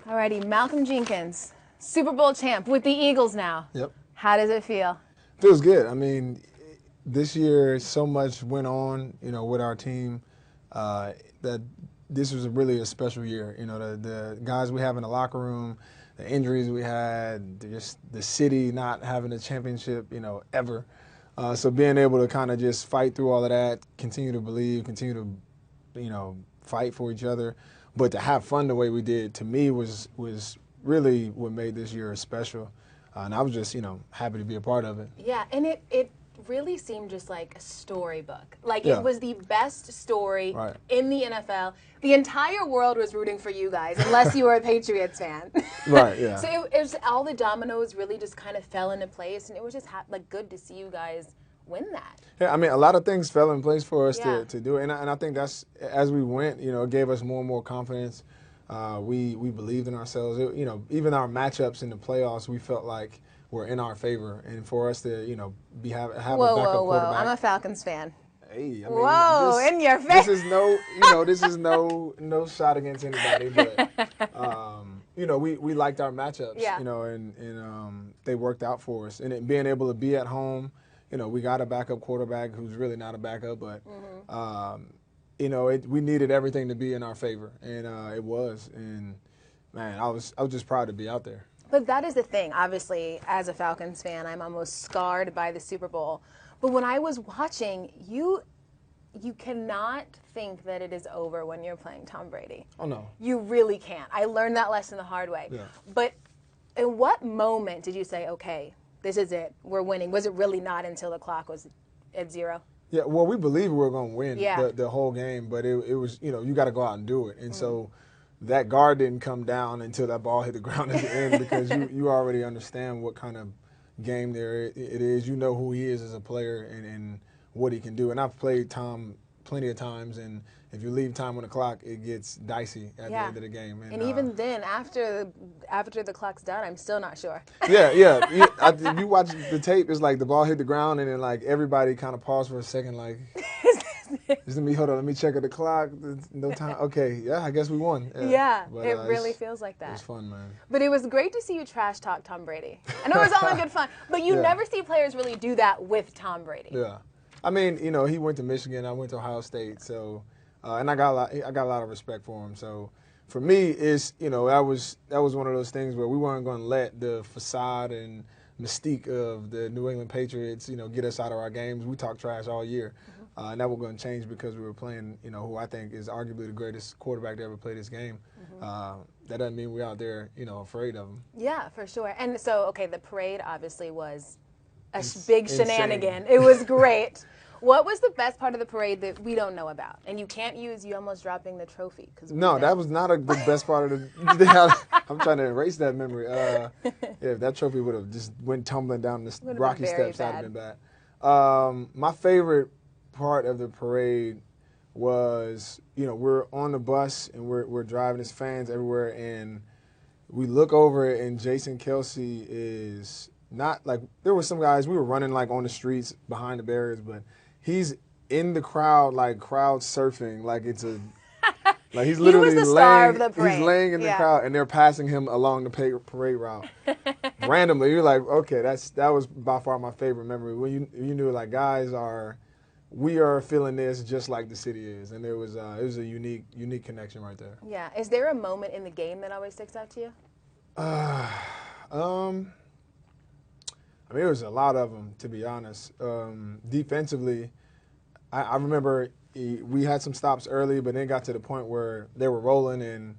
Alrighty, Malcolm Jenkins, Super Bowl champ with the Eagles now. Yep. How does it feel? Feels good. I mean, this year so much went on, with our team that this was really a special year. The guys we have in the locker room, the injuries we had, just the city not having a championship, ever. So being able to kind of just fight through all of that, continue to believe, continue to, fight for each other, but to have fun the way we did, to me was really what made this year special. And I was just, happy to be a part of it. Yeah, and it really seemed just like a storybook. Like Yeah. it was the best story Right. in the NFL. The entire world was rooting for you guys, unless you were a Patriots fan. Right, yeah. So it was all the dominoes really just kind of fell into place, and it was just good to see you guys win that. Yeah, I mean, a lot of things fell in place for us Yeah. to do it, and I think that's, as we went, it gave us more and more confidence. We believed in ourselves. Even our matchups in the playoffs, we felt like were in our favor, and for us to have a backup quarterback. I'm a Falcons fan. Hey, I mean, Whoa, in your face. This is no shot against anybody, but we liked our matchups, Yeah. and they worked out for us. And being able to be at home, we got a backup quarterback who's really not a backup, but we needed everything to be in our favor, and it was. And man, I was just proud to be out there. But that is the thing. Obviously, as a Falcons fan, I'm almost scarred by the Super Bowl. But when I was watching, you cannot think that it is over when you're playing Tom Brady. Oh, no. You really can't. I learned that lesson the hard way. Yeah. But in what moment did you say, okay, this is it, we're winning? Was it really not until the clock was at 0? Yeah, well, we believed we were going to win Yeah. the whole game, but it was, you got to go out and do it. And so that guard didn't come down until that ball hit the ground at the end, because you already understand what kind of game it is. You know who he is as a player and what he can do. And I've played Tom plenty of times, and if you leave time on the clock, it gets dicey at the end of the game. And even then, after the clock's done, I'm still not sure. Yeah. You watch the tape, it's like the ball hit the ground, and then like everybody kind of paused for a second, like, hold on, let me check at the clock. No time. Okay, yeah, I guess we won. Yeah, But, it really feels like that. It was fun, man. But it was great to see you trash talk Tom Brady. I know it was all in good fun, but you Yeah. never see players really do that with Tom Brady. Yeah, I mean, he went to Michigan, I went to Ohio State, so and I got a lot of respect for him. So for me, it's that was one of those things where we weren't going to let the facade and mystique of the New England Patriots, get us out of our games. We talked trash all year. And that was going to change because we were playing, who I think is arguably the greatest quarterback to ever play this game. That doesn't mean we're out there, afraid of him. Yeah, for sure. And so, okay, the parade obviously was a big insane. shenanigan. It was great. What was the best part of the parade that we don't know about? And you can't use you almost dropping the trophy. No, that was not the best part of the I'm trying to erase that memory. If that trophy would have just went tumbling down the rocky steps, that would have been bad. My favorite part of the parade was, we're on the bus and we're driving as fans everywhere, and we look over and Jason Kelsey is not like, there were some guys, we were running like on the streets behind the barriers, but he's in the crowd, like crowd surfing, like it's a, like he's literally he was the star of the parade. He's laying in the crowd, and they're passing him along the parade route. Randomly, you're like, okay, that was by far my favorite memory. When you knew, like, we are feeling this just like the city is, and it was a unique connection right there. Yeah. Is there a moment in the game that always sticks out to you? I mean, there was a lot of them, to be honest. Defensively, I remember we had some stops early, but then got to the point where they were rolling, and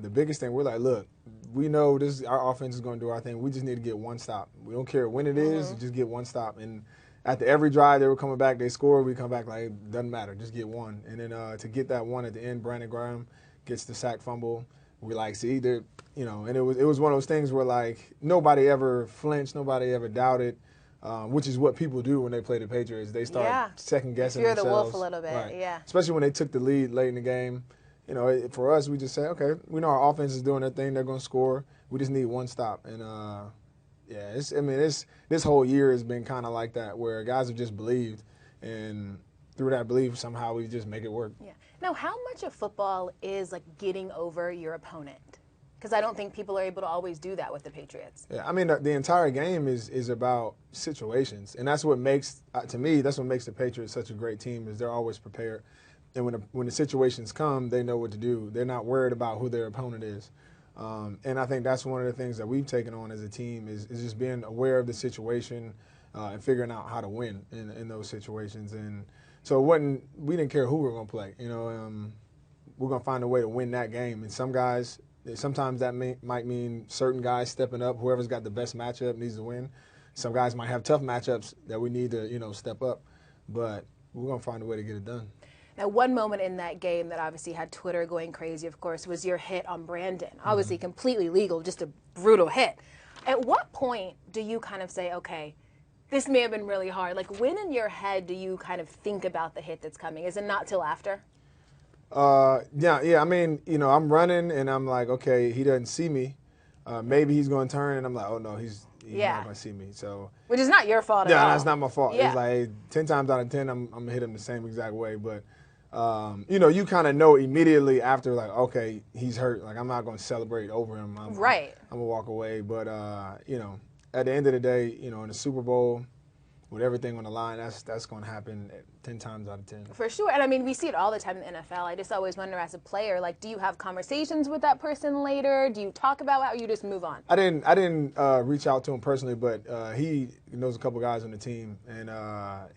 the biggest thing, we're like, look, we know our offense is going to do our thing. We just need to get one stop. We don't care when it is, just get one stop. And after every drive, they were coming back, they scored, we come back like, it doesn't matter, just get one. And then to get that one at the end, Brandon Graham gets the sack fumble. We're like, see, and it was one of those things where, like, nobody ever flinched, nobody ever doubted, which is what people do when they play the Patriots. They start second-guessing Fear themselves. the wolf a little bit, right. yeah. Especially when they took the lead late in the game. For us, we just say, okay, we know our offense is doing their thing, they're going to score. We just need one stop. And, this whole year has been kind of like that, where guys have just believed, and through that belief, somehow we just make it work. Yeah. Now, how much of football is like getting over your opponent? Because I don't think people are able to always do that with the Patriots. Yeah, I mean, the entire game is about situations, and that's what makes, to me, that's what makes the Patriots such a great team. Is they're always prepared, and when the situations come, they know what to do. They're not worried about who their opponent is, and I think that's one of the things that we've taken on as a team is just being aware of the situation and figuring out how to win in those situations. And so we didn't care who we were going to play. We're going to find a way to win that game. And sometimes that might mean certain guys stepping up. Whoever's got the best matchup needs to win. Some guys might have tough matchups that we need to, step up. But we're going to find a way to get it done. Now, one moment in that game that obviously had Twitter going crazy, of course, was your hit on Brandon. Obviously completely legal, just a brutal hit. At what point do you kind of say, okay, this may have been really hard? Like, when in your head do you kind of think about the hit that's coming? Is it not till after? Yeah. I mean, I'm running and I'm like, okay, he doesn't see me. Maybe he's going to turn, and I'm like, oh no, he's not going to see me. So, which is not your fault at all. Yeah, that's not my fault. Yeah. It's like 10 times out of 10, I'm going to hit him the same exact way. But, you kind of know immediately after, like, okay, he's hurt. Like, I'm not going to celebrate over him. Right. I'm going to walk away. But, at the end of the day, in the Super Bowl, with everything on the line, that's going to happen 10 times out of 10. For sure. And I mean, we see it all the time in the NFL. I just always wonder as a player, like, do you have conversations with that person later? Do you talk about it, or you just move on? I didn't reach out to him personally, but he knows a couple guys on the team, and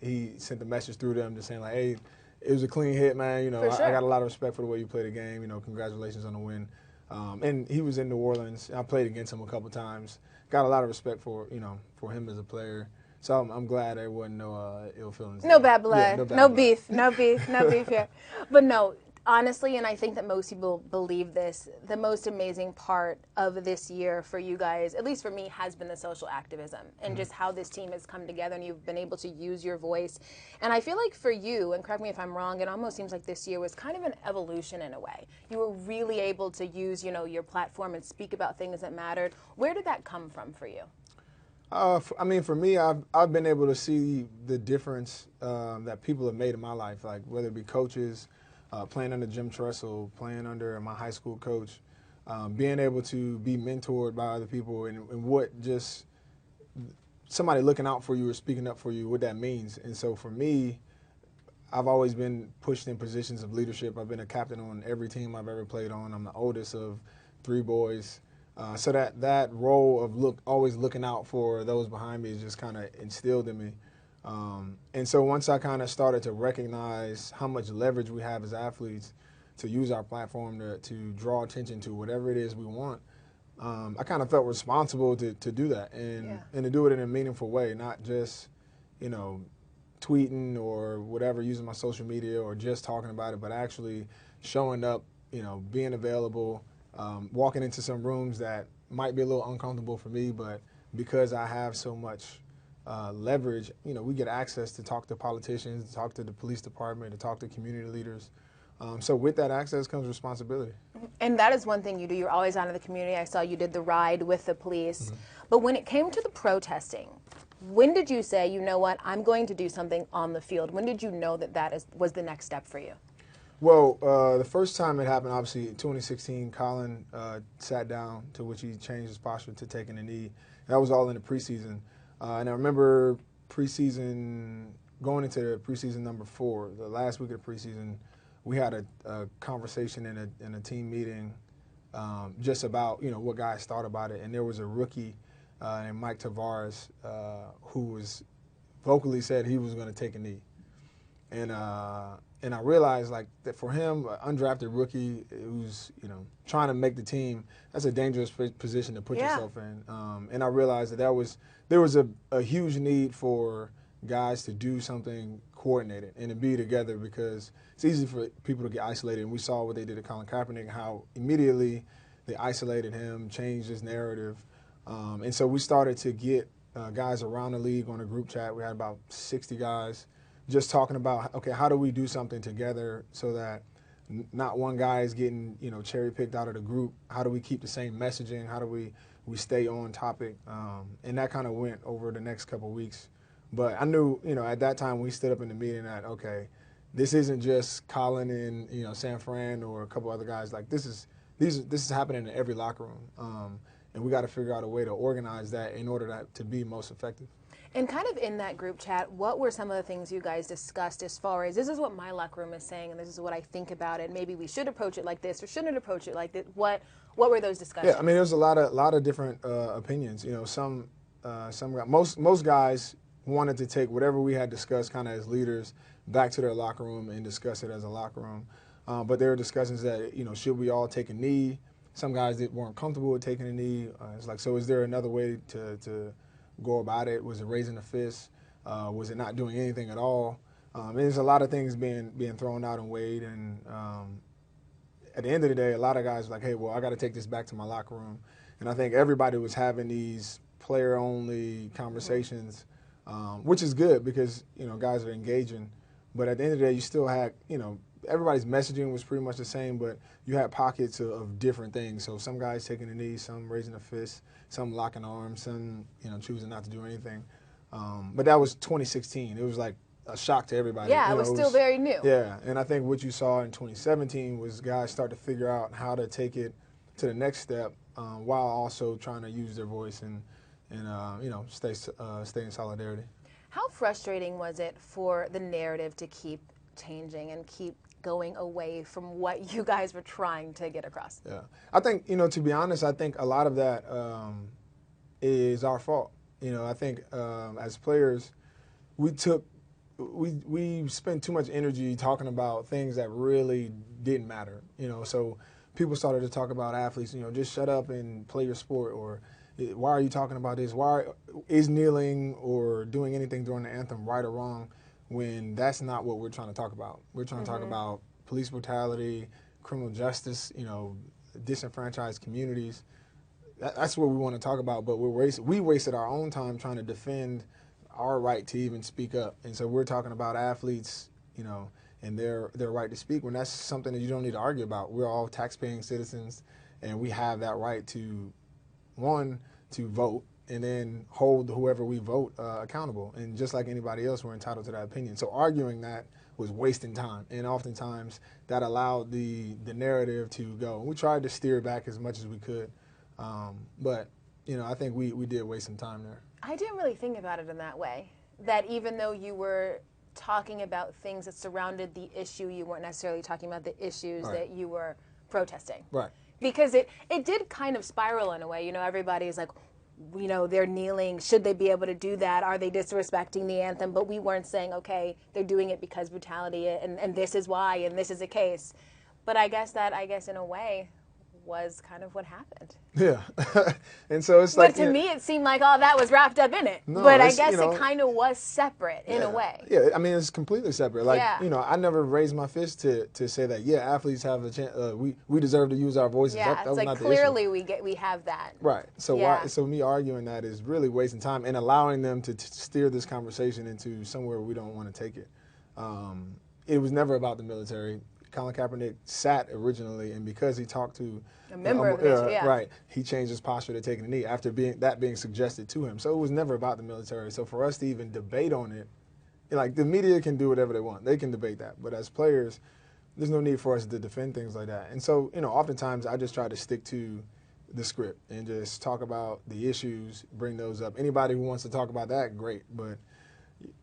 he sent a message through them just saying, like, hey, it was a clean hit, man. For sure. I got a lot of respect for the way you played the game. Congratulations on the win. And he was in New Orleans. I played against him a couple times. Got a lot of respect for him as a player. So I'm glad there wasn't no ill feelings. No bad blood. Yeah, no beef. No beef here. But no, honestly, and I think that most people believe this, the most amazing part of this year for you guys, at least for me, has been the social activism and just how this team has come together and you've been able to use your voice. And I feel like for you, and correct me if I'm wrong, it almost seems like this year was kind of an evolution in a way. You were really able to use, your platform and speak about things that mattered. Where did that come from for you? For me, I've been able to see the difference that people have made in my life, like whether it be coaches, playing under Jim Tressel, playing under my high school coach, being able to be mentored by other people, and what just somebody looking out for you or speaking up for you, what that means. And so for me, I've always been pushed in positions of leadership. I've been a captain on every team I've ever played on. I'm the oldest of 3 boys. So that role of always looking out for those behind me is just kind of instilled in me. And so once I kind of started to recognize how much leverage we have as athletes to use our platform to draw attention to whatever it is we want, I kind of felt responsible to do that and to do it in a meaningful way, not just, tweeting or whatever, using my social media or just talking about it, but actually showing up, being available, walking into some rooms that might be a little uncomfortable for me, but because I have so much leverage, we get access to talk to politicians, to talk to the police department, to talk to community leaders. So with that access comes responsibility. And that is one thing you do. You're always out in the community. I saw you did the ride with the police. But when it came to the protesting, when did you say, you know what, I'm going to do something on the field? When did you know that was the next step for you? Well, the first time it happened, obviously, in 2016, Colin sat down, to which he changed his posture to taking a knee. That was all in the preseason. And I remember going into the preseason number 4, the last week of the preseason, we had a conversation in a team meeting just about, what guys thought about it. And there was a rookie named Mike Tavares who was vocally said he was going to take a knee. And I realized, like, that for him, an undrafted rookie who's, trying to make the team, that's a dangerous position to put yourself in. And I realized that there was a huge need for guys to do something coordinated and to be together, because it's easy for people to get isolated. And we saw what they did to Colin Kaepernick, how immediately they isolated him, changed his narrative. And so we started to get guys around the league on a group chat. We had about 60 guys just talking about, okay, how do we do something together so that not one guy is getting, cherry picked out of the group? How do we keep the same messaging? How do we stay on topic? And that kind of went over the next couple of weeks. But I knew, at that time we stood up in the meeting that, okay, this isn't just Colin and, San Fran or a couple other guys. Like, this is this is happening in every locker room, and we got to figure out a way to organize that in order to be most effective. And kind of in that group chat, what were some of the things you guys discussed as far as, this is what my locker room is saying and this is what I think about it, maybe we should approach it like this or shouldn't approach it like that? What were those discussions? Yeah, I mean, there's a lot of different opinions. You know, some most guys wanted to take whatever we had discussed kind of as leaders back to their locker room and discuss it as a locker room. But there were discussions that, you know, should we all take a knee? Some guys that weren't comfortable with taking a knee. It's like, so is there another way to go about it? Was it raising a fist? Was it not doing anything at all? There's a lot of things being thrown out and weighed, and at the end of the day, a lot of guys were like, hey, well, I got to take this back to my locker room. And I think everybody was having these player-only conversations, which is good because, you know, guys are engaging. But at the end of the day, you still had, you know, everybody's messaging was pretty much the same, but you had pockets of different things. So some guys taking a knee, some raising a fist, some locking arms, some, you know, choosing not to do anything. But that was 2016. It was like a shock to everybody. Yeah, you know, it was still very new. Yeah, and I think what you saw in 2017 was guys start to figure out how to take it to the next step while also trying to use their voice and you know, stay in solidarity. How frustrating was it for the narrative to keep changing and keep going away from what you guys were trying to get across? Yeah, I think, you know, to be honest, I think a lot of that is our fault. You know, I think as players, we spent too much energy talking about things that really didn't matter. You know, so people started to talk about athletes. You know, just shut up and play your sport, or why are you talking about this? Why is kneeling or doing anything during the anthem right or wrong? When that's not what we're trying to talk about. We're trying to talk about police brutality, criminal justice, you know, disenfranchised communities. That's what we want to talk about, but we wasted our own time trying to defend our right to even speak up. And so we're talking about athletes, you know, and their right to speak, when that's something that you don't need to argue about. We're all taxpaying citizens, and we have that right to, one, to vote, and then hold whoever we vote accountable. And just like anybody else, we're entitled to that opinion. So arguing that was wasting time, and oftentimes that allowed the narrative to go. We tried to steer back as much as we could, but you know, I think we did waste some time there. I didn't really think about it in that way, that even though you were talking about things that surrounded the issue, you weren't necessarily talking about the issues that you were protesting. Right. Because it did kind of spiral in a way. You know, everybody's like, you know, they're kneeling. Should they be able to do that? Are they disrespecting the anthem? But we weren't saying, okay, they're doing it because brutality, and this is why, and this is the case. But I guess in a way was kind of what happened. Yeah. And so it's like, but to me, it seemed like all that was wrapped up in it. No, but I guess, you know, it kind of was separate in a way. Yeah, I mean, it's completely separate. Like, you know, I never raised my fist to say that, yeah, athletes have a chance, we deserve to use our voices. Yeah, that it's was like not the clearly issue. we have that. Right. So so me arguing that is really wasting time and allowing them to steer this conversation into somewhere we don't want to take it. It was never about the military. Colin Kaepernick sat originally, and because he talked to a member of the military, right, he changed his posture to taking a knee after being suggested to him. So it was never about the military. So for us to even debate on it, like, the media can do whatever they want. They can debate that. But as players, there's no need for us to defend things like that. And so, you know, oftentimes I just try to stick to the script and just talk about the issues, bring those up. Anybody who wants to talk about that, great. But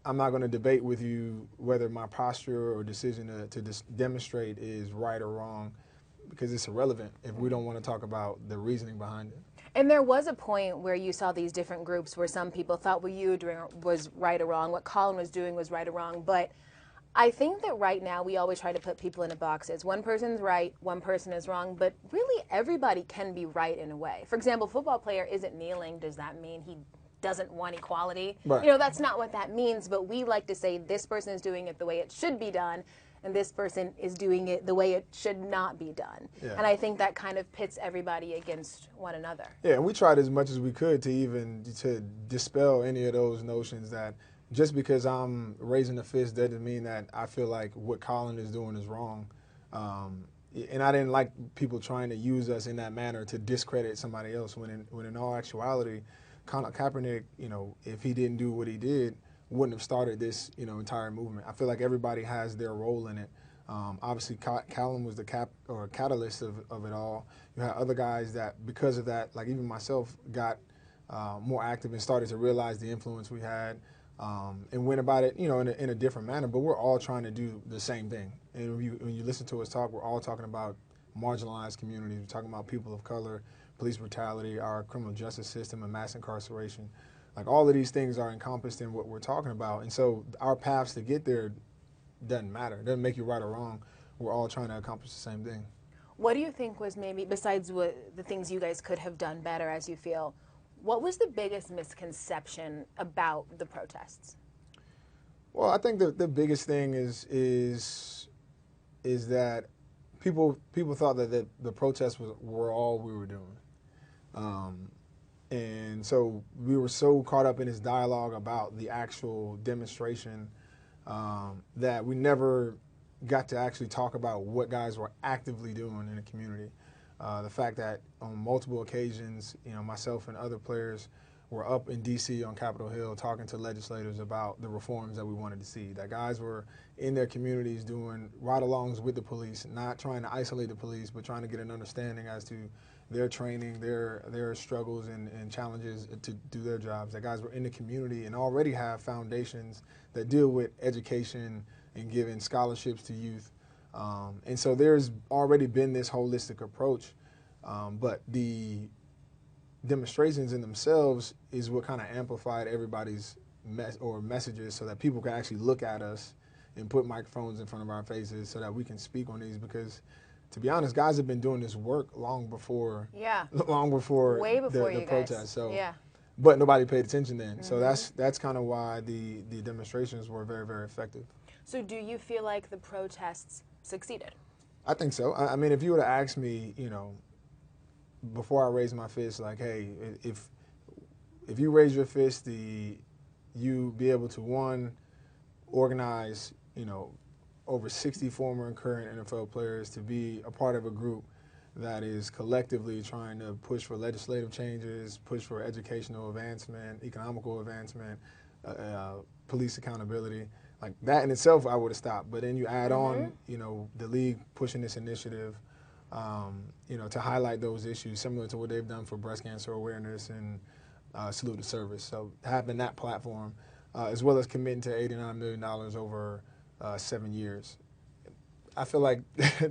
I'm not going to debate with you whether my posture or decision to demonstrate is right or wrong, because it's irrelevant if we don't want to talk about the reasoning behind it. And there was a point where you saw these different groups where some people thought what you were doing was right or wrong, what Colin was doing was right or wrong. But I think that right now we always try to put people into boxes. One person's right, one person is wrong, but really everybody can be right in a way. For example, a football player isn't kneeling. Does that mean he doesn't want equality? Right. You know, that's not what that means, but we like to say this person is doing it the way it should be done, and this person is doing it the way it should not be done. Yeah. And I think that kind of pits everybody against one another. Yeah, and we tried as much as we could to dispel any of those notions that just because I'm raising a fist doesn't mean that I feel like what Colin is doing is wrong. And I didn't like people trying to use us in that manner to discredit somebody else, when in all actuality, Colin Kaepernick, you know, if he didn't do what he did, wouldn't have started this, you know, entire movement. I feel like everybody has their role in it. Obviously, Callum was the catalyst of it all. You had other guys that, because of that, like even myself, got more active and started to realize the influence we had, and went about it, in a different manner. But we're all trying to do the same thing. And when you listen to us talk, we're all talking about marginalized communities. We're talking about people of color, police brutality, our criminal justice system, and mass incarceration. Like all of these things are encompassed in what we're talking about. And so our paths to get there doesn't matter. It doesn't make you right or wrong. We're all trying to accomplish the same thing. What do you think was maybe, besides the things you guys could have done better as you feel, what was the biggest misconception about the protests? Well, I think the biggest thing is that people thought that the protests were all we were doing. And so we were so caught up in this dialogue about the actual demonstration that we never got to actually talk about what guys were actively doing in the community. The fact that on multiple occasions, myself and other players were up in D.C. on Capitol Hill talking to legislators about the reforms that we wanted to see. That guys were in their communities doing ride-alongs with the police, not trying to isolate the police, but trying to get an understanding as to their training, their struggles and challenges to do their jobs. That guys were in the community and already have foundations that deal with education and giving scholarships to youth. And so there's already been this holistic approach, but the demonstrations in themselves is what kind of amplified everybody's messages so that people can actually look at us and put microphones in front of our faces so that we can speak on these, because to be honest, guys have been doing this work long before Way before the you protest. guys. So yeah. But nobody paid attention then. So that's kind of why the demonstrations were very, very effective. So do you feel like the protests succeeded? I think so. I mean, if you were to ask me, before I raised my fist, like, hey, if you raise your fist, you be able to, one, organize, over 60 former and current NFL players to be a part of a group that is collectively trying to push for legislative changes, push for educational advancement, economical advancement, police accountability. Like that in itself, I would have stopped. But then you add on, the league pushing this initiative, to highlight those issues, similar to what they've done for breast cancer awareness and Salute to Service. So having that platform, as well as committing to $89 million over 7 years, I feel like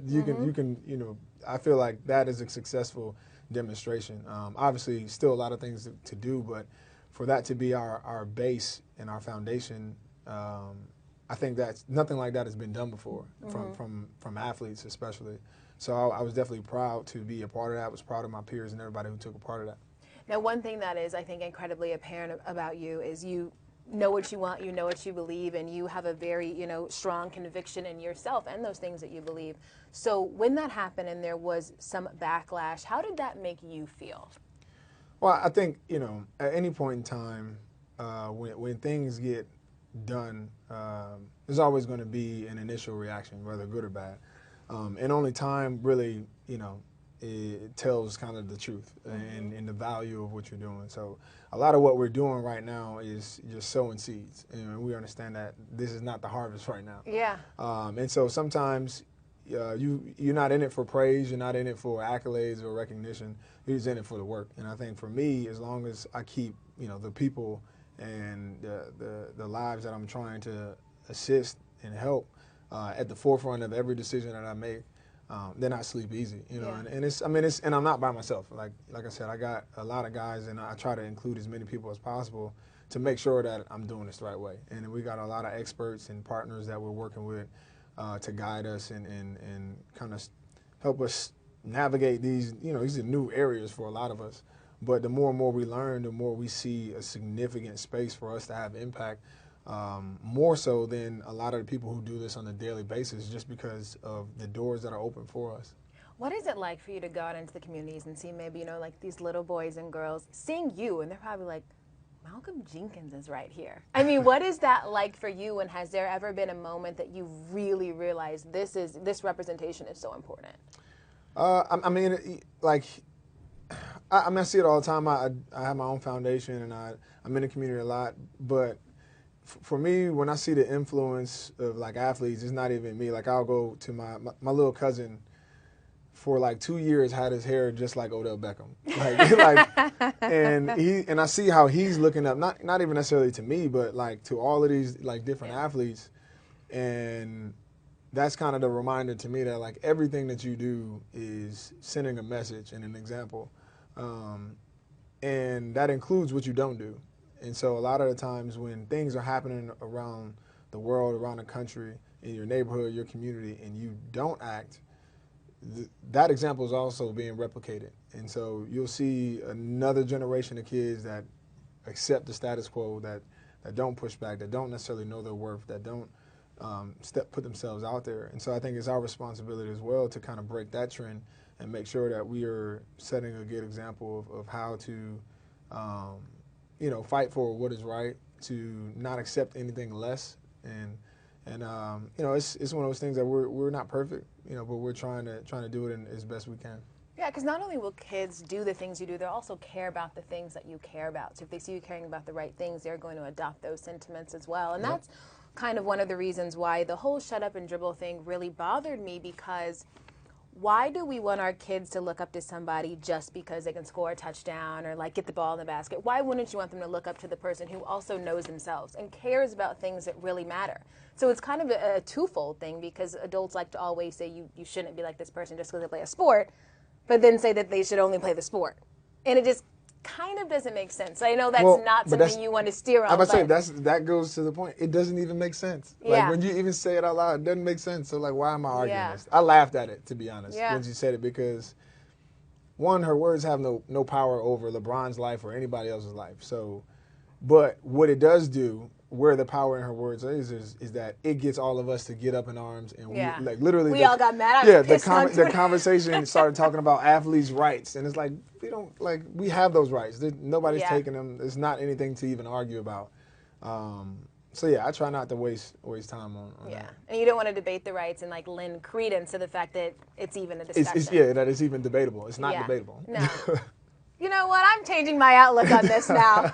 you can, I feel like that is a successful demonstration. Obviously, still a lot of things to do, but for that to be our base and our foundation, I think that's nothing like that has been done before from athletes especially. So I was definitely proud to be a part of that. I was proud of my peers and everybody who took a part of that. Now, one thing that is, I think, incredibly apparent about you is you know what you want, you know what you believe, and you have a very, strong conviction in yourself and those things that you believe. So when that happened and there was some backlash, how did that make you feel? Well, I think, at any point in time, when things get done, there's always going to be an initial reaction, whether good or bad. And only time really, it tells kind of the truth and the value of what you're doing. So a lot of what we're doing right now is just sowing seeds. And we understand that this is not the harvest right now. Yeah. And so sometimes you're not in it for praise, you're not in it for accolades or recognition, you're just in it for the work. And I think for me, as long as I keep, the people and the lives that I'm trying to assist and help at the forefront of every decision that I make, then I sleep easy, and I'm not by myself. Like I said, I got a lot of guys, and I try to include as many people as possible to make sure that I'm doing this the right way. And we got a lot of experts and partners that we're working with to guide us and kind of help us navigate these. These are new areas for a lot of us. But the more and more we learn, the more we see a significant space for us to have impact. More so than a lot of the people who do this on a daily basis, just because of the doors that are open for us. What is it like for you to go out into the communities and see maybe, like these little boys and girls seeing you, and they're probably like, Malcolm Jenkins is right here. I mean, what is that like for you, and has there ever been a moment that you really realized this representation is so important? I mean, I see it all the time. I have my own foundation, and I'm in the community a lot, but for me, when I see the influence of like athletes, it's not even me. Like I'll go to my little cousin for like 2 years had his hair just like Odell Beckham. And I see how he's looking up, not even necessarily to me, but like to all of these like different athletes. And that's kind of the reminder to me that like everything that you do is sending a message and an example. And that includes what you don't do. And so a lot of the times when things are happening around the world, around the country, in your neighborhood, your community, and you don't act, that example is also being replicated. And so you'll see another generation of kids that accept the status quo, that don't push back, that don't necessarily know their worth, that don't put themselves out there. And so I think it's our responsibility as well to kind of break that trend and make sure that we are setting a good example of how to, fight for what is right, to not accept anything less. And it's one of those things that we're not perfect, but we're trying to do it as best we can. Yeah, because not only will kids do the things you do, they'll also care about the things that you care about. So if they see you caring about the right things, they're going to adopt those sentiments as well. And that's kind of one of the reasons why the whole shut up and dribble thing really bothered me, because why do we want our kids to look up to somebody just because they can score a touchdown or like get the ball in the basket? Why wouldn't you want them to look up to the person who also knows themselves and cares about things that really matter? So it's kind of a twofold thing, because adults like to always say you shouldn't be like this person just because they play a sport, but then say that they should only play the sport. And it just kind of doesn't make sense. I know that's not something you want to steer on. I'm about to say, that goes to the point. It doesn't even make sense. Like when you even say it out loud, it doesn't make sense. So like, why am I arguing this? I laughed at it, to be honest, when you said it, because one, her words have no power over LeBron's life or anybody else's life. So, but what it does do, where the power in her words is that it gets all of us to get up in arms, and we like literally we all got mad. The conversation started talking about athletes' rights, and it's like we have those rights. Nobody's taking them. It's not anything to even argue about. So I try not to waste time on that. And you don't want to debate the rights and like lend credence to the fact that it's even a discussion. That it's even debatable. It's not debatable. No. You know what? I'm changing my outlook on this now.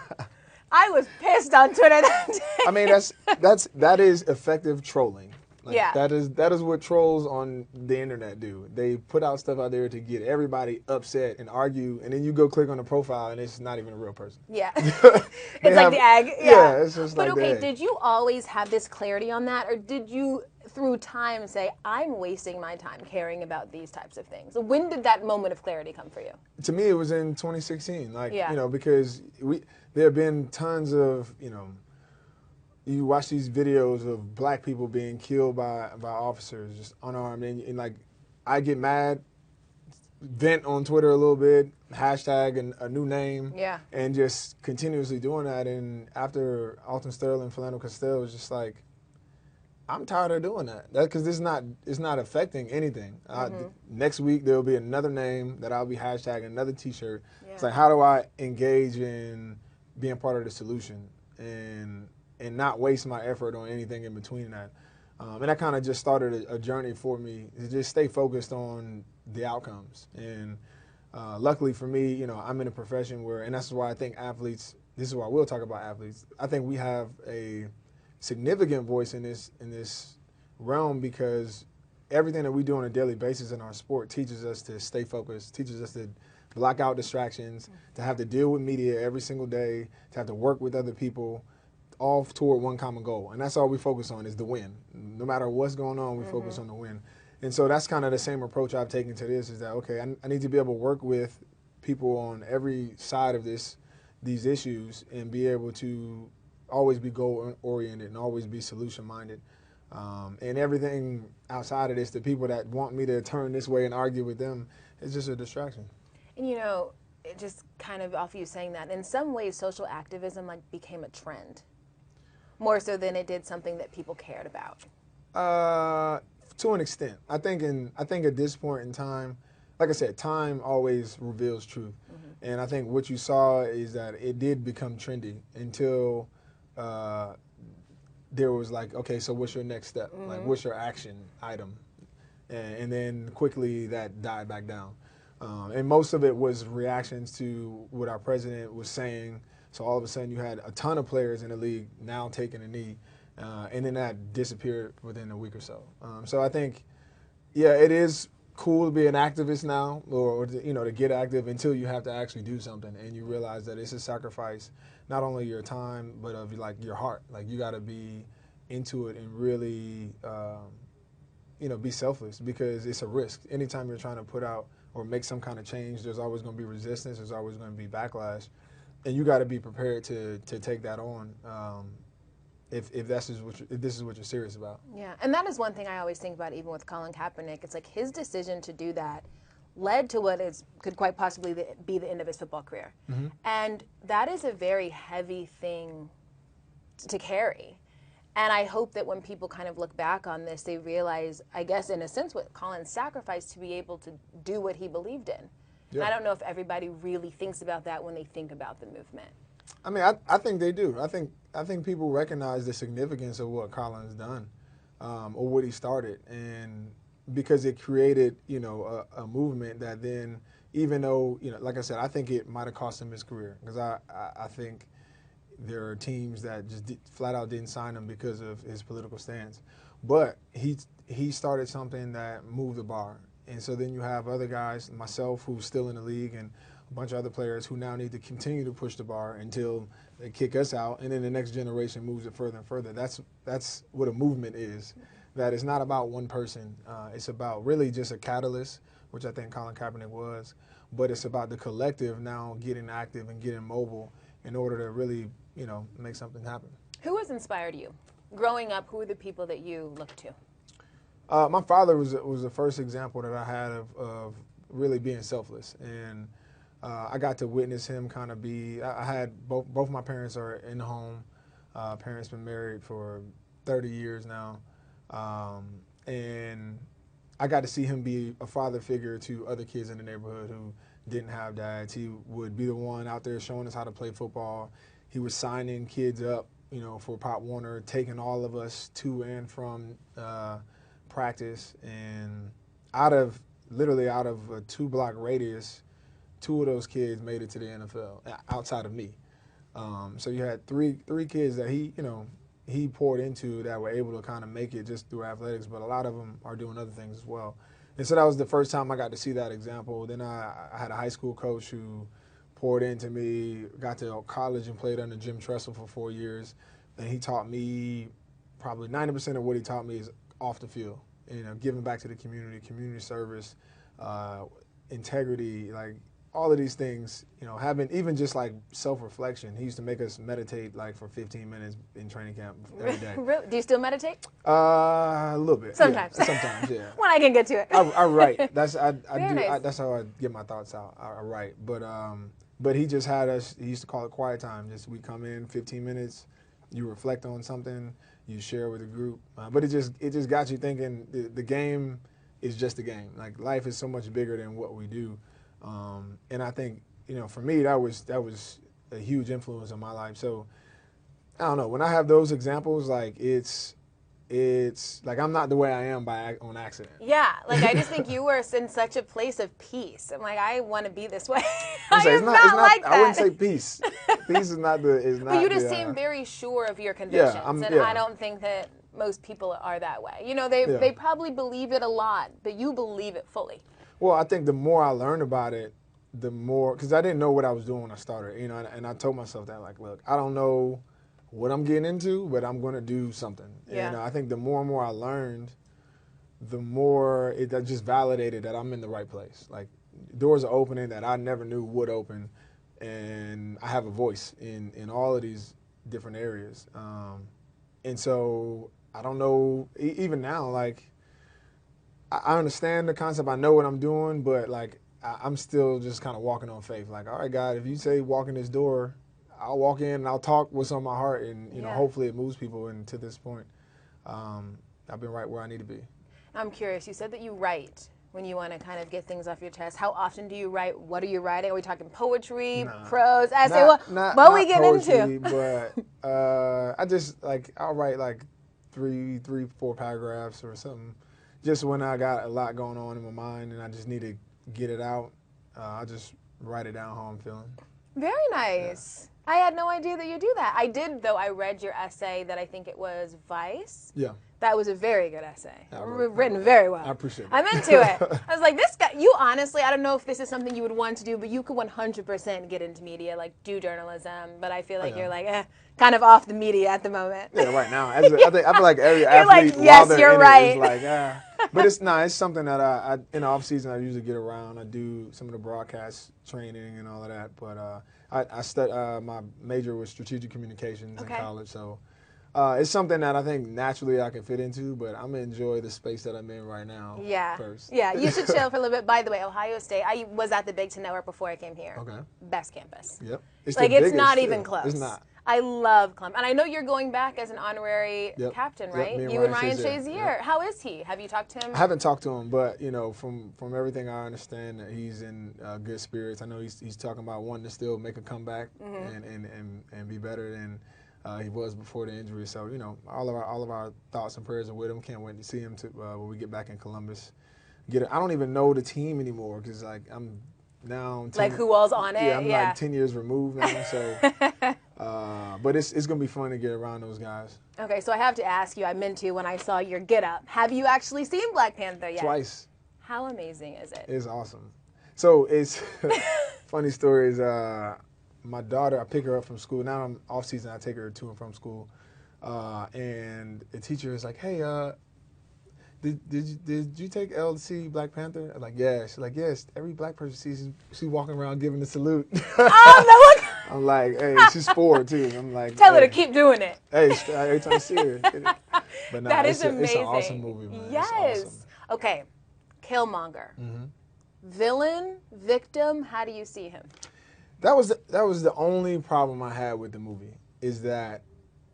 I was pissed on Twitter that day. I mean, that is effective trolling. That is what trolls on the internet do. They put out stuff out there to get everybody upset and argue, and then you go click on the profile and it's not even a real person. Yeah. It's like the egg. Yeah, it's just like the egg. But okay, did you always have this clarity on that, or did you through time say, I'm wasting my time caring about these types of things? When did that moment of clarity come for you? To me, it was in 2016. Because there have been tons of, you watch these videos of black people being killed by officers, just unarmed, and like, I get mad, vent on Twitter a little bit, hashtag a new name, and just continuously doing that. And after Alton Sterling, Philando Castile, was just like, I'm tired of doing that. Because it's not affecting anything. Next week there'll be another name that I'll be hashtagging, another T-shirt. It's like, how do I engage in being part of the solution and not waste my effort on anything in between that? And that kind of just started a journey for me to just stay focused on the outcomes. And luckily for me, I'm in a profession where, and that's why I think athletes, this is why we'll talk about athletes, I think we have a significant voice in this realm, because everything that we do on a daily basis in our sport teaches us to stay focused, teaches us to block out distractions, to have to deal with media every single day, to have to work with other people, all toward one common goal. And that's all we focus on, is the win. No matter what's going on, we focus on the win. And so that's kind of the same approach I've taken to this, is that, okay, I need to be able to work with people on every side of these issues and be able to always be goal-oriented and always be solution-minded. And everything outside of this, the people that want me to turn this way and argue with them, is just a distraction. And it just kind of off you saying that, in some ways social activism became a trend, more so than it did something that people cared about. To an extent. I think at this point in time, like I said, time always reveals truth. And I think what you saw is that it did become trendy until there was like, okay, so what's your next step? Like, what's your action item? And then quickly that died back down. And most of it was reactions to what our president was saying So all of a sudden you had a ton of players in the league now taking a knee, and then that disappeared within a week or so. So I think, yeah, it is cool to be an activist now, or to get active until you have to actually do something, and you realize that it's a sacrifice, not only your time but of like your heart. Like you got to be into it and really, be selfless, because it's a risk. Anytime you're trying to put out or make some kind of change, there's always going to be resistance. There's always going to be backlash, and you got to be prepared to take that on. If this is what you're serious about. Yeah, and that is one thing I always think about, even with Colin Kaepernick. It's like his decision to do that led to what could quite possibly be the end of his football career. Mm-hmm. And that is a very heavy thing to carry. And I hope that when people kind of look back on this, they realize, I guess, in a sense, what Colin sacrificed to be able to do what he believed in. Yeah. And I don't know if everybody really thinks about that when they think about the movement. I mean, I think they do. I think people recognize the significance of what Colin's done, or what he started, and because it created, a movement that then, even though, like I said, I think it might have cost him his career, because I think there are teams that just flat out didn't sign him because of his political stance, but he started something that moved the bar, and so then you have other guys, myself, who's still in the league, and a bunch of other players who now need to continue to push the bar until they kick us out, and then the next generation moves it further and further. That's what a movement is. That it's not about one person. It's about really just a catalyst, which I think Colin Kaepernick was, but it's about the collective now getting active and getting mobile in order to really, make something happen. Who has inspired you? Growing up, who are the people that you look to? My father was the first example that I had of really being selfless, and I got to witness him kind of be. I had both my parents are in the home. Parents been married for 30 years now, and I got to see him be a father figure to other kids in the neighborhood who didn't have dads. He would be the one out there showing us how to play football. He was signing kids up, for Pop Warner, taking all of us to and from practice, and literally out of a 2-block radius, 2 of those kids made it to the NFL outside of me. So you had three kids that he poured into that were able to kind of make it just through athletics, but a lot of them are doing other things as well. And so that was the first time I got to see that example. Then I had a high school coach who poured into me, got to college and played under Jim Tressel for 4 years, and he taught me probably 90% of what he taught me is off the field. Giving back to the community service, integrity, like all of these things, having even just like self-reflection. He used to make us meditate like for 15 minutes in training camp every day. Really? Do you still meditate? A little bit. Sometimes. Yeah, sometimes, yeah. When I can get to it. I write. That's Nice. That's how I get my thoughts out. I write. But he just had us. He used to call it quiet time. Just we come in 15 minutes, you reflect on something, you share with the group. But it just got you thinking. The game is just a game. Like life is so much bigger than what we do. And I think, for me, that was a huge influence on my life. So, I don't know. When I have those examples, like it's like I'm not the way I am on accident. Yeah, like I just think you were in such a place of peace. I'm like, I want to be this way. It's it's not like that. I wouldn't say peace. Peace is not the. But you just seem very sure of your convictions, and yeah. I don't think that most people are that way. They probably believe it a lot, but you believe it fully. Well, I think the more I learned about it, the more, because I didn't know what I was doing when I started, and I told myself that, like, look, I don't know what I'm getting into, but I'm going to do something. Yeah. And I think the more and more I learned, the more it just validated that I'm in the right place. Like, doors are opening that I never knew would open, and I have a voice in all of these different areas. And so I don't know, even now, like, I understand the concept. I know what I'm doing, but like I'm still just kind of walking on faith. Like, all right, God, if you say walk in this door, I'll walk in and I'll talk what's on my heart, and hopefully it moves people. And to this point, I've been right where I need to be. I'm curious. You said that you write when you want to kind of get things off your chest. How often do you write? What are you writing? Are we talking poetry, prose, essay? What are we getting poetry, into? But I just I'll write like three, 4 paragraphs or something. Just when I got a lot going on in my mind and I just need to get it out, I just write it down how I'm feeling. Very nice. I had no idea that you do that. I did, though. I read your essay that I think it was Vice. Yeah. That was a very good essay. Yeah, Written very well. I appreciate it. I'm into it. I was like, this guy, you honestly, I don't know if this is something you would want to do, but you could 100% get into media, like do journalism. But I feel like you're like, kind of off the media at the moment. Yeah, right now. I feel like every athlete, like, while yes, they're you're in right. it, is like, but it's something that I in the off season I usually get around. I do some of the broadcast training and all of that. But my major was strategic communications in college, so it's something that I think naturally I can fit into. But I'm gonna enjoy the space that I'm in right now. Yeah. First. Yeah, you should chill for a little bit. By the way, Ohio State, I was at the Big Ten Network before I came here. Okay. Best campus. Yep. It's like, the it's biggest, not too. even close. It's not. I love Clemson. And I know you're going back as an honorary captain, right? Yep, you and Ryan Shazier. Yep. How is he? Have you talked to him? I haven't talked to him, but from everything I understand, that he's in good spirits. I know he's talking about wanting to still make a comeback and be better than he was before the injury. So all of our thoughts and prayers are with him. Can't wait to see him when we get back in Columbus. I don't even know the team anymore because I'm now 10, like who all's on it? Yeah, I'm like 10 years removed now. So, but it's gonna be fun to get around those guys. Okay, so I have to ask you. I meant to when I saw your get up. Have you actually seen Black Panther yet? Twice. How amazing is it? It's awesome. So it's funny stories. My daughter, I pick her up from school. Now I'm off season. I take her to and from school, and the teacher is like, "Hey, did you take L to see Black Panther?" I'm like, "Yeah." She's like, "Yes." Every black person sees she walking around giving the salute. Oh no! I'm like, "Hey, she's 4 too." I'm like, tell her to keep doing it. Hey, every time I see her. But no, that is amazing. It's an awesome movie, man. Yes. It's awesome. Okay, Killmonger. Mm-hmm. Villain, victim. How do you see him? That was the only problem I had with the movie is that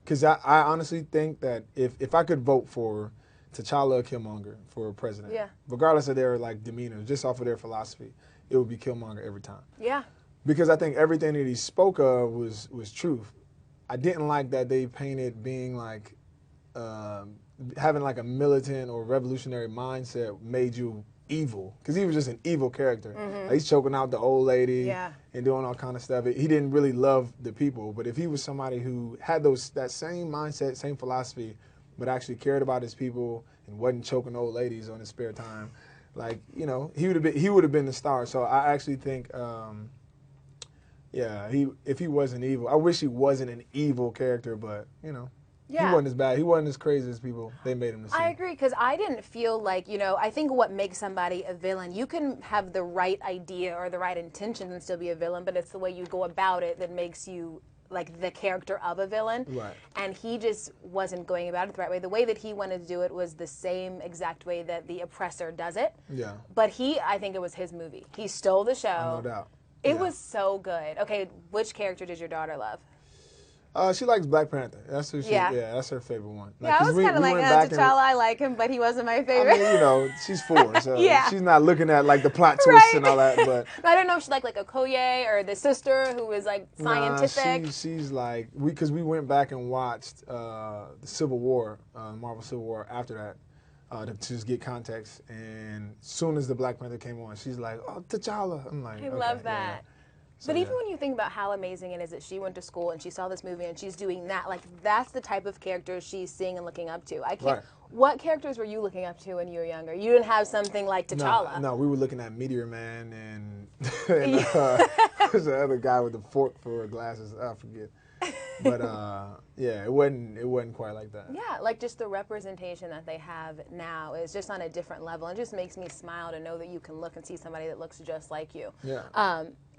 because I honestly think that if I could vote for T'Challa or Killmonger for president, regardless of their like demeanor, just off of their philosophy, it would be Killmonger every time. Yeah. Because I think everything that he spoke of was truth. I didn't like that they painted being like having like a militant or revolutionary mindset made you evil, because he was just an evil character. Like, he's choking out the old lady and doing all kind of stuff. He didn't really love the people. But if he was somebody who had that same mindset, same philosophy, but actually cared about his people and wasn't choking old ladies on his spare time, like he would have been the star. So I actually think, if he wasn't evil, I wish he wasn't an evil character, but he wasn't as bad. He wasn't as crazy as people they made him to seem. I agree, because I didn't feel like, I think what makes somebody a villain, you can have the right idea or the right intentions and still be a villain, but it's the way you go about it that makes you like the character of a villain. Right. And he just wasn't going about it the right way. The way that he wanted to do it was the same exact way that the oppressor does it. Yeah. But I think it was his movie. He stole the show. No doubt. It was so good. Okay, which character did your daughter love? She likes Black Panther. That's who that's her favorite one. Like, I was kind of like, T'Challa, I like him, but he wasn't my favorite. I mean, she's 4, so she's not looking at like the plot twists and all that. But I don't know if she liked like Okoye or the sister who was like scientific. Nah, she's like because we went back and watched the Civil War, Marvel Civil War after that. To just get context, and as soon as the Black Panther came on, she's like, "Oh, T'Challa!" I'm like, I love that. Yeah. So, but even when you think about how amazing it is that she went to school and she saw this movie and she's doing that, like that's the type of character she's seeing and looking up to. I can't. Right. What characters were you looking up to when you were younger? You didn't have something like T'Challa. No, we were looking at Meteor Man and there's the other guy with the fork for glasses. I forget. But it wasn't quite like that. Yeah, like just the representation that they have now is just on a different level. It just makes me smile to know that you can look and see somebody that looks just like you. Yeah.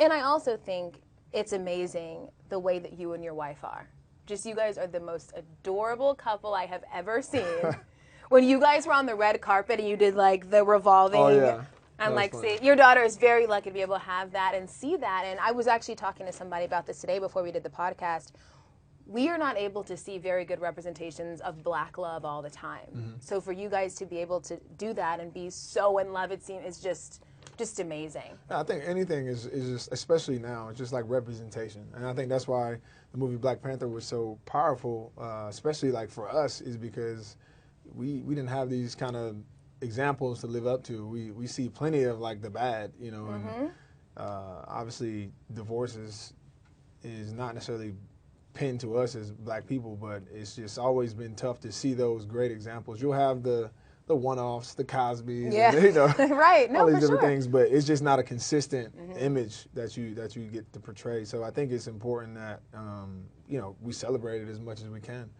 And I also think it's amazing the way that you and your wife are. Just you guys are the most adorable couple I have ever seen. When you guys were on the red carpet and you did like the revolving. Oh yeah. And like, see, your daughter is very lucky to be able to have that and see that. And I was actually talking to somebody about this today before we did the podcast. We are not able to see very good representations of Black love all the time. So for you guys to be able to do that and be so in love, it seems, is just amazing. I think anything is just, especially now, it's just like representation. And I think that's why the movie Black Panther was so powerful, especially like for us, is because we didn't have these kind of examples to live up to. We see plenty of like the bad, and obviously divorce is is not necessarily pinned to us as black people, but it's just always been tough to see those great examples. You'll have the one-offs, the Cosbys, Yeah. and, Right. No, all these for different sure. things, but it's just not a consistent image that you get to portray. So I think it's important that we celebrate it as much as we can.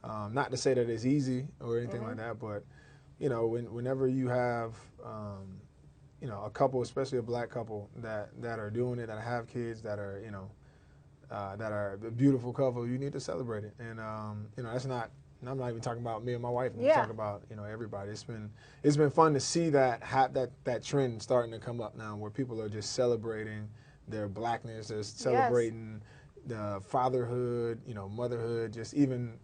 Not to say that it's easy or anything like that, but whenever you have a couple, especially a black couple that are doing it, that have kids, that are that are a beautiful couple, you need to celebrate it. And that's not. And I'm not even talking about me and my wife. I'm just talking about everybody. It's been fun to see that trend starting to come up now, where people are just celebrating their blackness. They're celebrating the fatherhood, motherhood. Just even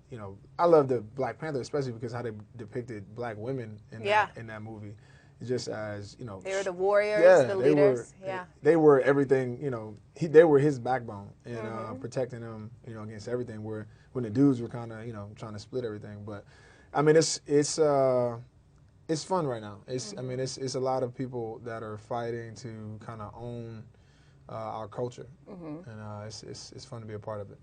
I love the Black Panther, especially because how they depicted black women in that movie. Just as they were the warriors, the leaders. They were everything. They were his backbone and protecting him, against everything. Where when the dudes were kind of, trying to split everything. But I mean, it's fun right now. It's a lot of people that are fighting to kind of own our culture, and it's fun to be a part of it.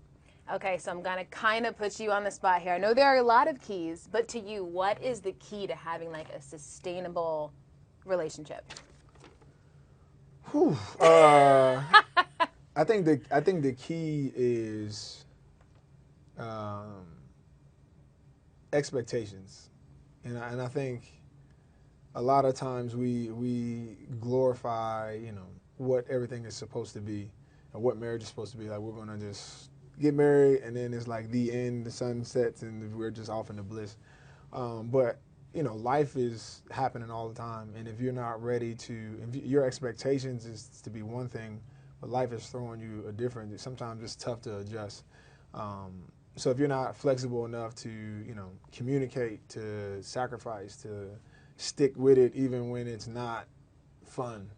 Okay, so I'm gonna kind of put you on the spot here. I know there are a lot of keys, but to you, what is the key to having like a sustainable relationship? I think the key is expectations, and I think a lot of times we glorify what everything is supposed to be and what marriage is supposed to be. Like, we're gonna just get married and then it's like the end, the sun sets and we're just off into bliss. But life is happening all the time, and if you're not ready if your expectations is to be one thing, but life is throwing you a different. Sometimes it's tough to adjust. So if you're not flexible enough to communicate, to sacrifice, to stick with it even when it's not fun,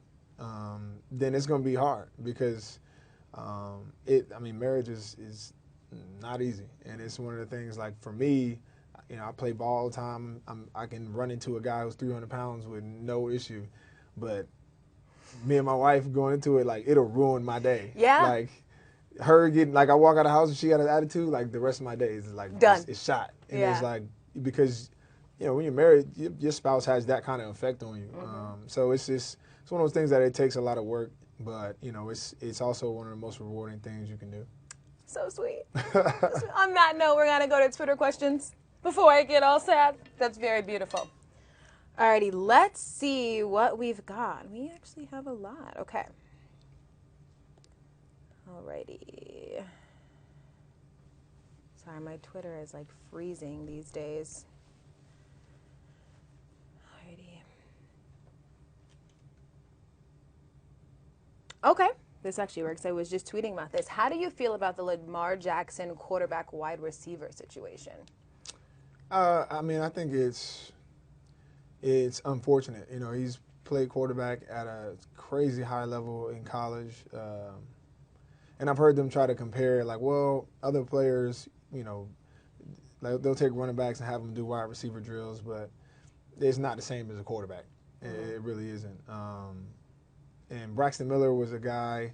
then it's going to be hard because marriage is not easy, and it's one of the things. Like for me, I play ball all the time. I can run into a guy who's 300 pounds with no issue, but me and my wife going into it, like, it'll ruin my day. Yeah. Like her getting, like, I walk out of the house and she got an attitude, like the rest of my day is like done. It's shot, and it's like, because when you're married, your spouse has that kind of effect on you. So it's one of those things that it takes a lot of work, but it's also one of the most rewarding things you can do. So sweet. On that note, we're gonna go to Twitter questions before I get all sad. That's very beautiful. Alrighty, let's see what we've got. We actually have a lot. Okay. Alrighty. Sorry, my Twitter is like freezing these days. Alrighty. Okay. This actually works. I was just tweeting about this. How do you feel about the Lamar Jackson quarterback wide receiver situation? I think it's unfortunate. He's played quarterback at a crazy high level in college, and I've heard them try to compare, like, well, other players, like they'll take running backs and have them do wide receiver drills, but it's not the same as a quarterback. It really isn't. And Braxton Miller was a guy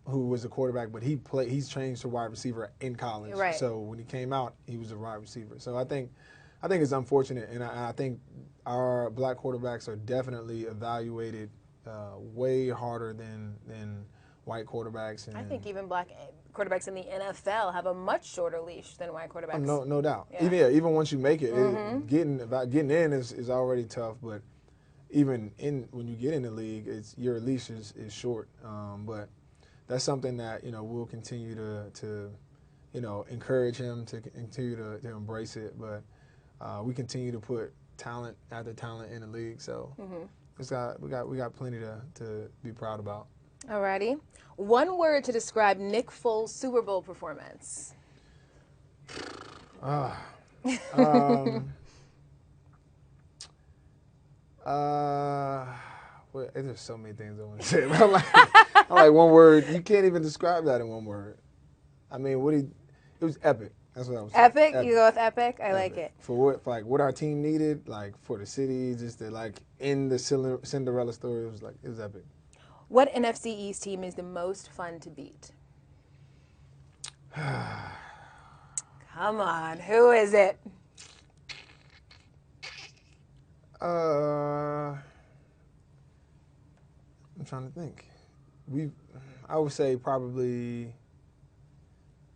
who was a quarterback, but he's changed to wide receiver in college. Right. So when he came out, he was a wide receiver. So I think it's unfortunate, and I think our black quarterbacks are definitely evaluated way harder than white quarterbacks. And I think even black quarterbacks in the NFL have a much shorter leash than white quarterbacks. No doubt. Yeah. Even once you make it, getting in is already tough. But even when you get in the league, your leash is short. But that's something that we'll continue to encourage him to continue to embrace it. But we continue to put talent after talent in the league, so we got plenty to be proud about. Alrighty. One word to describe Nick Foles' Super Bowl performance. Well, there's so many things I want to say. I like one word. You can't even describe that in one word. I mean, it was epic. That's what I was saying. Epic? You go with epic? I like it. For what our team needed, like for the city, just to like end the Cinderella story, it was epic. What NFC East team is the most fun to beat? Come on, who is it? I'm trying to think. I would say probably,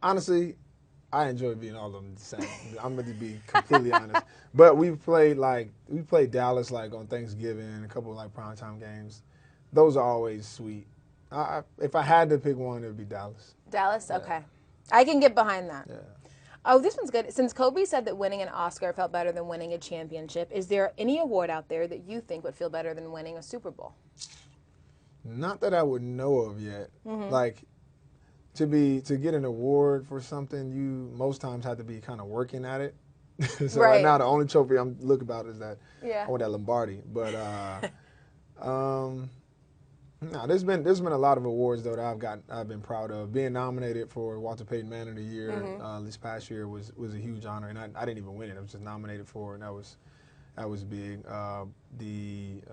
honestly, I enjoy being all of them the same. I'm going to be completely honest. But we played Dallas like on Thanksgiving, a couple of like primetime games. Those are always sweet. If I had to pick one, it would be Dallas. Dallas? Yeah. Okay. I can get behind that. Yeah. Oh, this one's good. Since Kobe said that winning an Oscar felt better than winning a championship, is there any award out there that you think would feel better than winning a Super Bowl? Not that I would know of yet. Like, to get an award for something, you most times have to be kind of working at it. So right now, the only trophy I'm looking about is that I want that Lombardi. But no, there's been a lot of awards though that I've been proud of. Being nominated for Walter Payton Man of the Year this past year was a huge honor, and I didn't even win it. I was just nominated for it, and that was big. The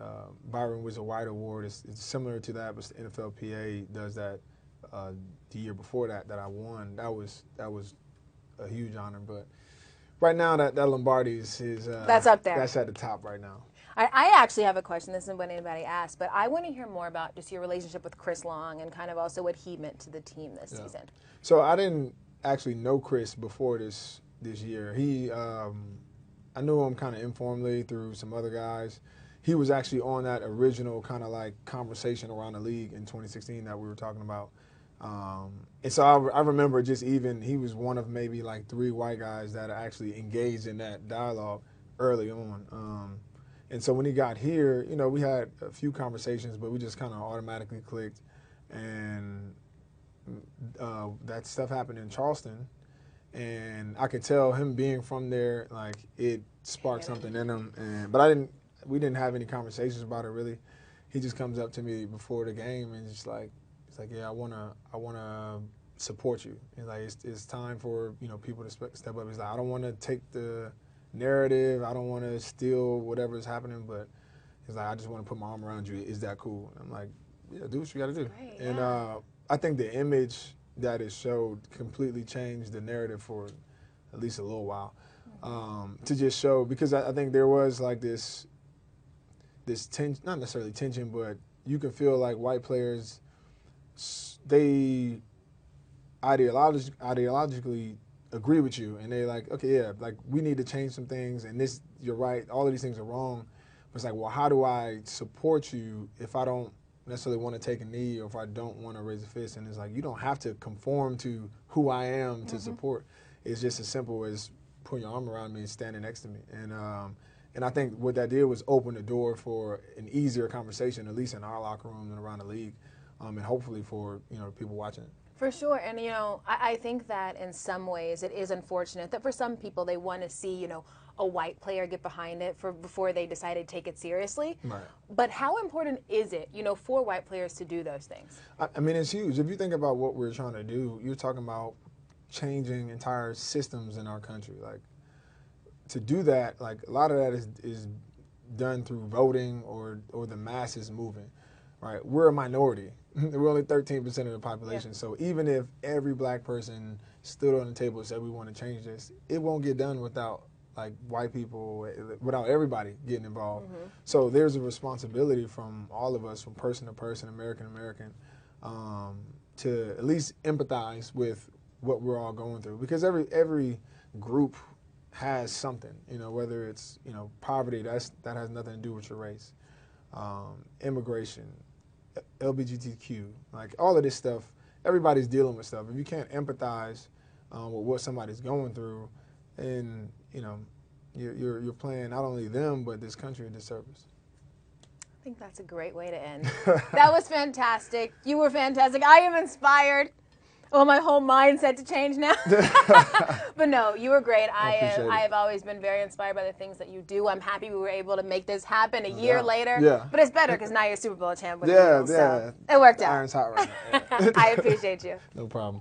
Byron White Award is similar to that, but the NFLPA does that the year before that I won. That was a huge honor. But right now, that Lombardi is that's up there. That's at the top right now. I actually have a question. This isn't what anybody asked, but I want to hear more about just your relationship with Chris Long and kind of also what he meant to the team this season. So I didn't actually know Chris before this year. I knew him kind of informally through some other guys. He was actually on that original kind of like conversation around the league in 2016 that we were talking about. And so I remember he was one of maybe like 3 white guys that actually engaged in that dialogue early on. And so when he got here, we had a few conversations, but we just kind of automatically clicked. And that stuff happened in Charleston. And I could tell him being from there, like it sparked something in him. But we didn't have any conversations about it really. He just comes up to me before the game and it's like, yeah, I wanna support you. And like it's time for people to step up. He's like, I don't want to take the narrative. I don't want to steal whatever's happening, but he's like, I just want to put my arm around you. Is that cool? And I'm like, yeah, do what you got to do. Great, and I think the image that it showed completely changed the narrative for at least a little while. To just show, because I think there was like this tension, not necessarily tension, but you can feel like white players, they ideologically agree with you, and they like, okay, yeah, like we need to change some things, and this, you're right, all of these things are wrong. But it's like, well, how do I support you if I don't necessarily want to take a knee or if I don't want to raise a fist? And it's like, you don't have to conform to who I am to support. It's just as simple as putting your arm around me and standing next to me. And I think what that did was open the door for an easier conversation, at least in our locker room and around the league, and hopefully for people watching it. For sure, and I think that in some ways it is unfortunate that for some people they want to see a white player get behind it before they decide to take it seriously. Right. But how important is it, for white players to do those things? I mean, it's huge. If you think about what we're trying to do, you're talking about changing entire systems in our country. Like, to do that, like a lot of that is done through voting or the masses moving. Right. We're a minority. We're only 13% of the population. Yeah. So even if every black person stood on the table and said we want to change this, it won't get done without like white people, without everybody getting involved. So there's a responsibility from all of us, from person to person, American, to at least empathize with what we're all going through. Because every group has something, whether it's, poverty, that has nothing to do with your race, immigration, LGBTQ, like all of this stuff, everybody's dealing with stuff. If you can't empathize with what somebody's going through, and you're playing not only them but this country a disservice. I think that's a great way to end. That was fantastic. You were fantastic. I am inspired. Well, my whole mindset to change now. But no, you were great. I have always been very inspired by the things that you do. I'm happy we were able to make this happen a year later. Yeah. But it's better because now you're Super Bowl champ with the Eagles, so it worked out. Iron's hot right now. Yeah. I appreciate you. No problem.